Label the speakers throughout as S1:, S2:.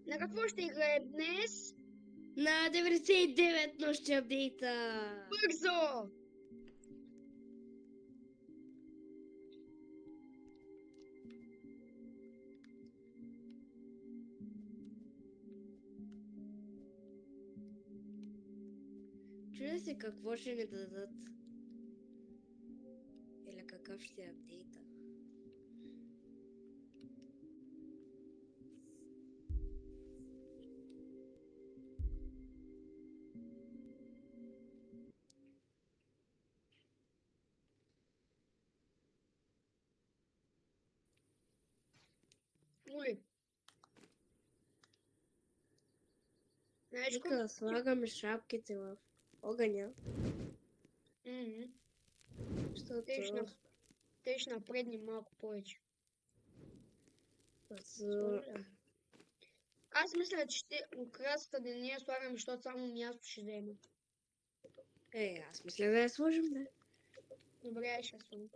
S1: На какво ще играем днес?
S2: На 99 нощи апдейта!
S1: Бързо!
S2: Чудя се какво ще ни дадат. Или какъв ще е апдейта.
S1: Моли. Знаеш
S2: Нека
S1: колко?
S2: да слагаме шапките в огъня, защото
S1: Те ще напредни малко повече.
S2: за...
S1: Аз мисля, че ще украсата да не я слагаме, защото само място ще вземе.
S2: Аз мисля да я сложим, да.
S1: Добре, ще сложим.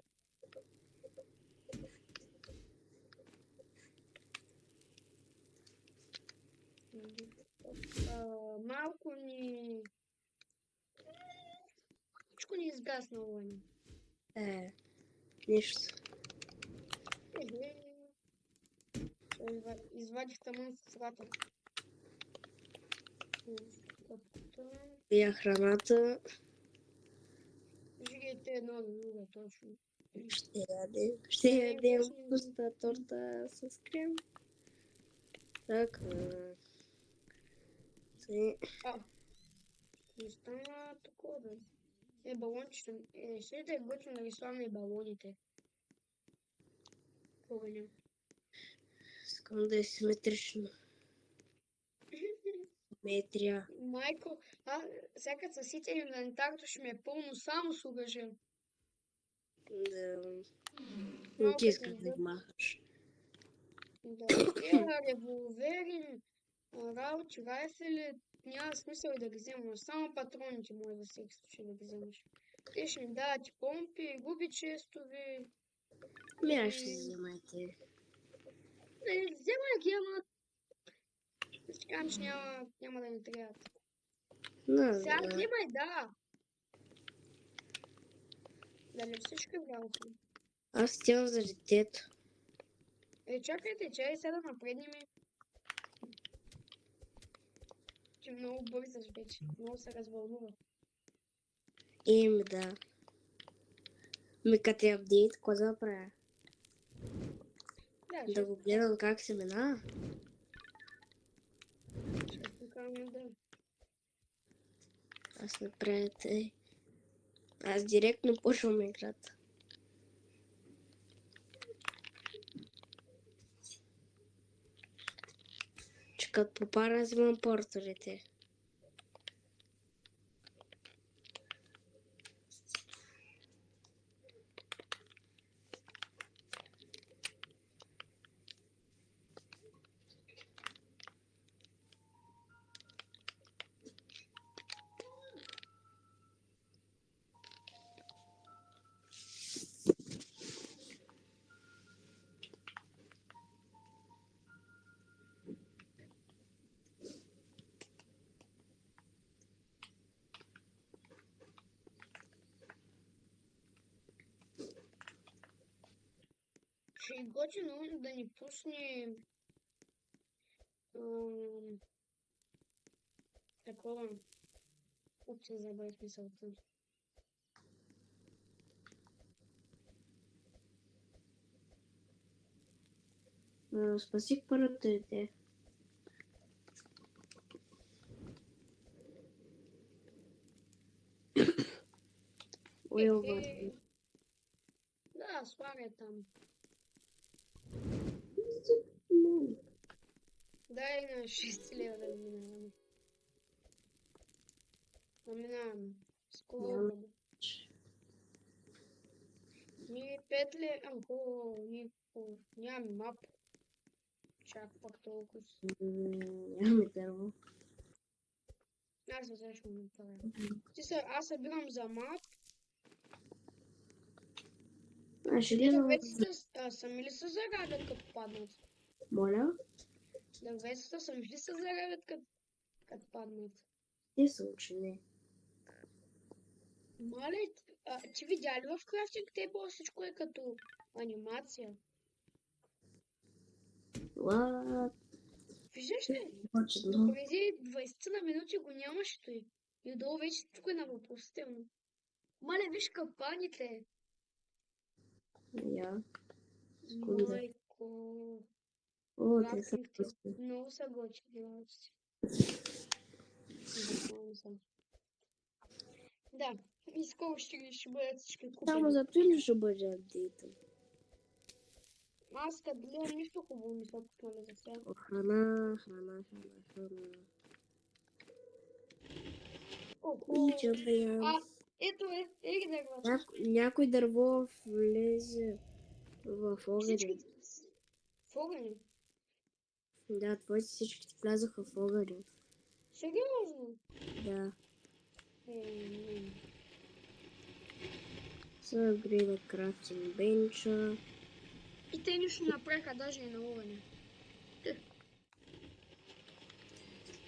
S1: Малко ни... Всичко ни изгасна огъня.
S2: Нищо.
S1: Извадих тъмън с рата.
S2: И храната
S1: Жигайте едно до друго, точно.
S2: ще ядем пуста торта с крем. Така.
S1: Не стана такова, бе. Балончето. Ще да е готино нарисуваме и балоните. Огъня.
S2: Искам да е симетрично. Метрия.
S1: Майко, сега съсите инвентарто ще ми е пълно само с угъжа.
S2: Да. Не ти искаш да махаш.
S1: Да. Револвери, работи, райфели, няма смисъл да ги вземаш. Само патроните може за всеки случай да ги вземаш. Те ще ми дават и помпи, губи честови.
S2: Аз ще вземайте.
S1: Вземай ги, ама ще кажам, че няма да ни трябват. Сега взимай, да. Дали всички вралки?
S2: Аз стигам за детето.
S1: Чакайте, чай сега да напреднем. Че много бързаш вече. Много се развълнува.
S2: Да. Като е апдейт, какво да правя? Да го гледам как се минава?
S1: Ще покажем, да.
S2: Аз напред Аз директно почвам играта. Че като попара, взимам порторите.
S1: Ще е готино да ни пусне такова опция за забравих мисълта.
S2: Спасих порторите.
S1: Да, слагай там. Дай на 6 лева да минаваме. Наминаваме. Скоро. Ни 5 лева. Нямаме мап. Чак пак толкова.
S2: Нямаме дърво.
S1: Аз не знам, ще му направя. Аз събирам за мап. Веците сами ли се загадят като паднат?
S2: Моля?
S1: Дърветата сами ли се заревят, като паднат?
S2: Те са учени.
S1: Мале, ти видя ли в Crafting Table всичко е като анимация?
S2: What?
S1: Виждаш ли?
S2: Точно.
S1: Допреди 20 на минути го нямаше той. И отдолу вече всичко е на въпросително. Мале, виж капаните.
S2: Я. Секунда.
S1: Майко.
S2: О, те са
S1: Crafting Table.
S2: просто.
S1: Много са готини работи. Буквално са. Да, и скоро ще бъдат всички
S2: Само
S1: купени.
S2: за това ли ще бъде апдейтът?
S1: Аз като гледам нищо хубаво не са пуснали за сега.
S2: Храна.
S1: Охо.
S2: И че да ям.
S1: Ето ги дървата.
S2: Някой дърво влезе в огъня.
S1: Всички в огъня.
S2: Да, твоите всички влязоха в огъня.
S1: Сериозно?
S2: Да.
S1: Не.
S2: Са грида крафтинг бенча.
S1: И те нищо не направиха даже и на огъня.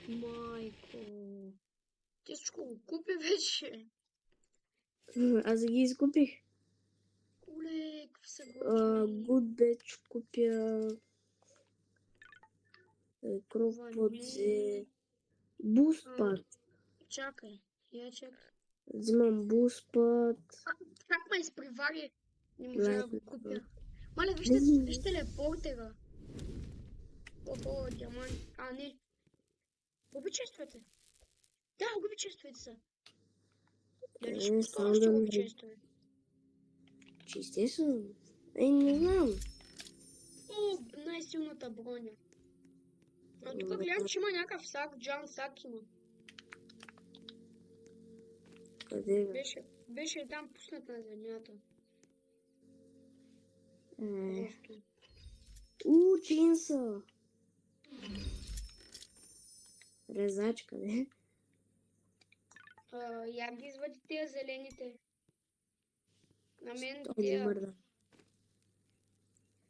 S1: Майко. Ти всичко го купи вече.
S2: Аз ги изкупих.
S1: Оле, какви са готини.
S2: Гудбеч купя. Крокодзе. Буспът.
S1: Чакай, я чакай.
S2: Взимам буспът.
S1: Как ме изпревари? Не можа да го купя. Мале, вижте телепортера. Охо, диамант. Не. Губи чествате. Да, губи чествате са. Дали ще пускам още губи чествате?
S2: Естествено. Не знам.
S1: О, най-силната броня. Тук гледам, че има някакъв сак, Джан сак има.
S2: Къде бе?
S1: Беше там пуснат на земята. Просто.
S2: Чинса. Резачка, не?
S1: Я ги извади тези зелените. На мен
S2: Той
S1: тези
S2: мърда.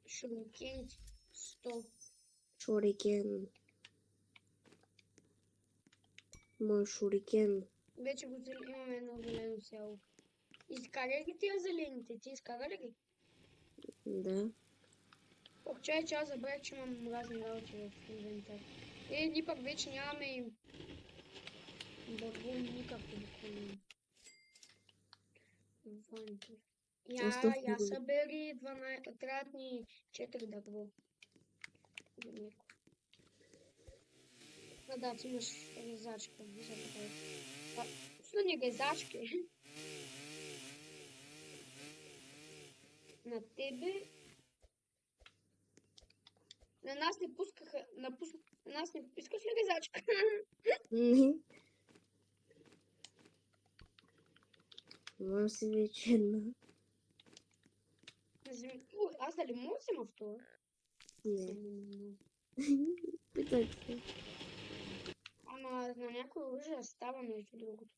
S1: шурикените. 100.
S2: Шурикен. Мой шурикен.
S1: Вече го имаме едно зелено село. Изкарай ги тези зелените. Ти изкара ли ги?
S2: Да.
S1: Ох, че аз забравих, че имам разни работи в инвентар. Ние пък вече нямаме дърво никакво буквално. Инвентар. Я събери 12, трябват ни 4 дърво. Да, ти имаш резачка. Пусна ни резачки. На тебе. На нас не пускаха. На нас не искаш ли резачка?
S2: Може си вече една.
S1: Аз дали мога да взема втора?
S2: Не. Питай се.
S1: Ама на някой оръжие става между другото.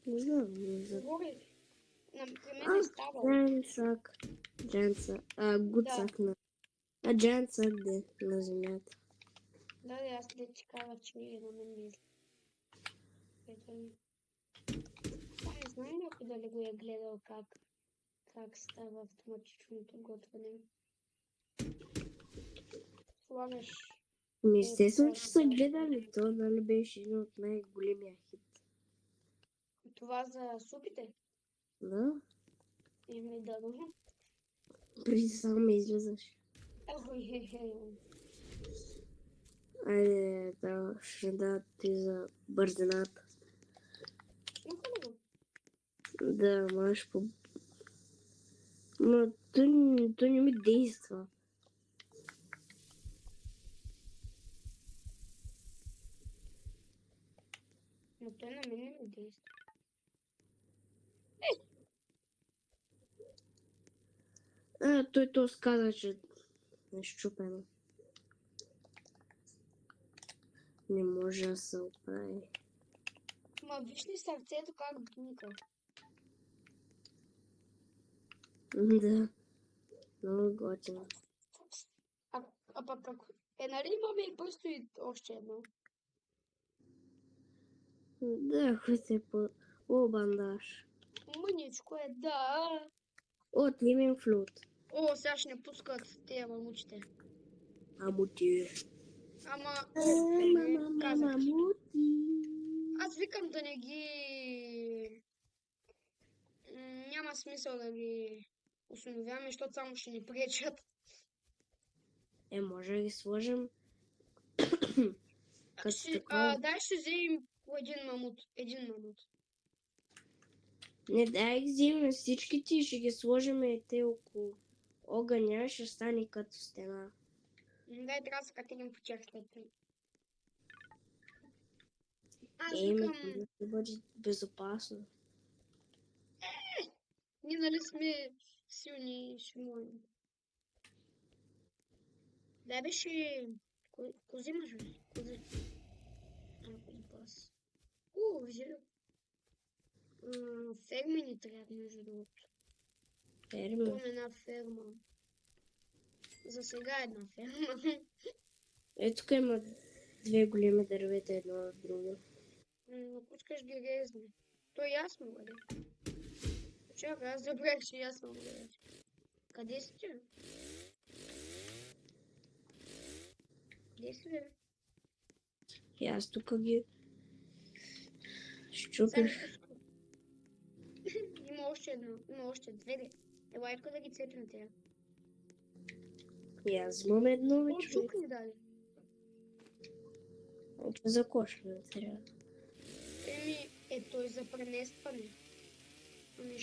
S2: Не знам. Не знам.
S1: Говори. При мен не става.
S2: Гудсак на... Джансак на земята.
S1: Да, аз да ти казах, че на мен не не знам някой дали го е гледал как става автоматичното готвене. Слагаш...
S2: Естествено, че са гледали. То нали беше един от най-големия хит.
S1: Това за супите?
S2: Да.
S1: Да.
S2: Преди само ме излизаш. Айде, да, ще да ти за бързината. Да, можеш по... Но то не ми действа.
S1: Но той на мен не ми действа.
S2: Той то сказа, че е щупено. Не може да се оправи.
S1: Ма виж ли сърцето как бунка?
S2: Да. Много готино.
S1: А пък ако... нали имаме и предстои още едно.
S2: Да, се по... О, бандаж.
S1: Мъничко е, да.
S2: От Нимен флут.
S1: О, сега ще не пускат тези мамучите.
S2: Амути.
S1: Ама, добре, казах ти.
S2: Мамути.
S1: Аз викам да не ги... Няма смисъл да ги установяваме, защото само ще ни пречат.
S2: Може да ги сложим като такова.
S1: Дай ще вземем по един мамут. Един мамут.
S2: Не, дай ги вземем всичките и ще ги сложим и те около огъня, ще стане като стена.
S1: Дай трябва да се катерим по тях след това. Аз
S2: Еми,
S1: викам...
S2: ще бъде безопасно.
S1: Ние нали сме силни и ще можем. Дай беше... Ко взимаш, бе? Кози. Компас. Взели. Ферми ни трябва, между другото.
S2: Ферми.
S1: Имам една ферма. За сега една ферма.
S2: Ето тук има две големи дървета, едно от друго.
S1: Ако искаш ги резни. То е ясно, бъде. Чакай, аз забрах, че ясно бъде. Къде си ти? Къде си, бе?
S2: И аз тук ги
S1: Сега
S2: щупих.
S1: не пускам. Има още едно. Има още две, де. Елай тук да ги цепим тея.
S2: И аз имам едно
S1: О,
S2: вече.
S1: чук ни дали.
S2: За кошване трябва.
S1: Той за преместване.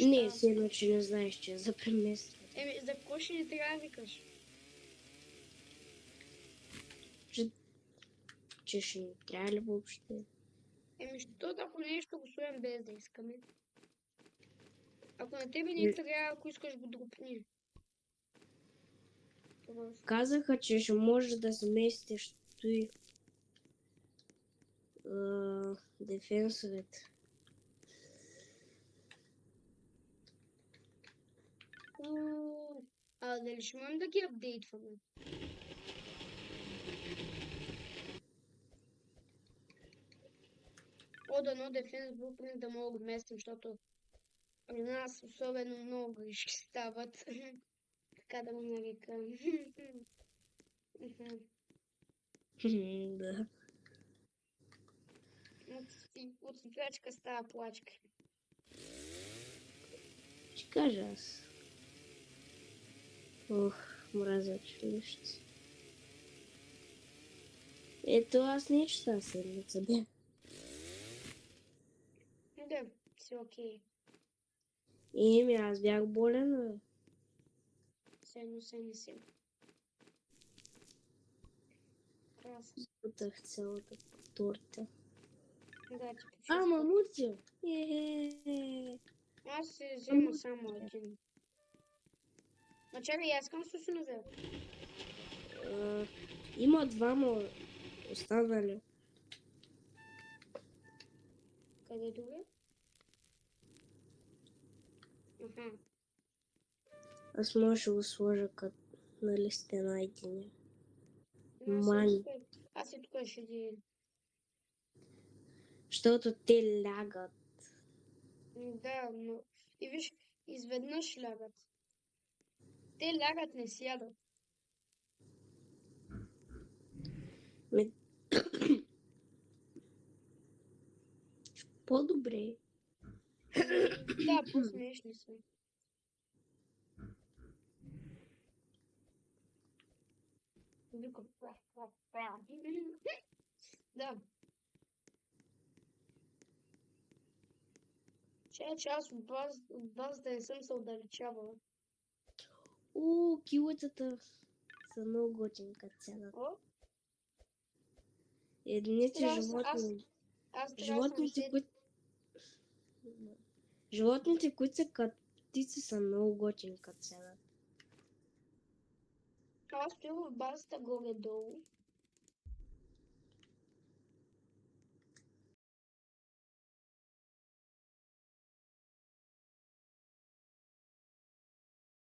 S2: Не, все едно, че не знаеш, че е за преместване.
S1: За какво ще ни трябва да викаш?
S2: Че ще ни трябва ли въобще?
S1: Защото ако нещо го стоям без да искаме. Ако на тебе не трябва, ако искаш го дропни.
S2: Казаха, че ще може да заместиш той дефенсовете.
S1: Дали ще можем да ги апдейтваме? Дано Defense Blueprint да мога да местим, защото при нас особено много грешки стават. Така да го нарекам.
S2: Да.
S1: От спячка става плачка.
S2: Ще кажа аз. Ох, мразя училище. Ето аз не чета седмица, бе.
S1: Да, си окей.
S2: Еми, аз бях болен, бе.
S1: Седно се не си. Краса.
S2: Спутах цялата торта.
S1: Да, ти почувствам.
S2: Мамутя!
S1: Аз се взема само един. Чакай, аз искам сусу назад.
S2: Има двама останали.
S1: Къде друга? Аха.
S2: Аз може да го сложа като нали стена един. Мани.
S1: Аз и тук ще ги...
S2: Защото те лягат.
S1: Да, но... И виж, изведнъж лягат. Те лягат, не сядат.
S2: По-добре.
S1: Да, по-смешни са. Викам. Да. Че аз от вас да не съм се отдалечавала.
S2: Килъцата са много готини като цялата.
S1: О?
S2: Едните животни.
S1: Аз
S2: Животните, които са като птици, са много готини като цялата.
S1: Аз стоя в базата горе-долу.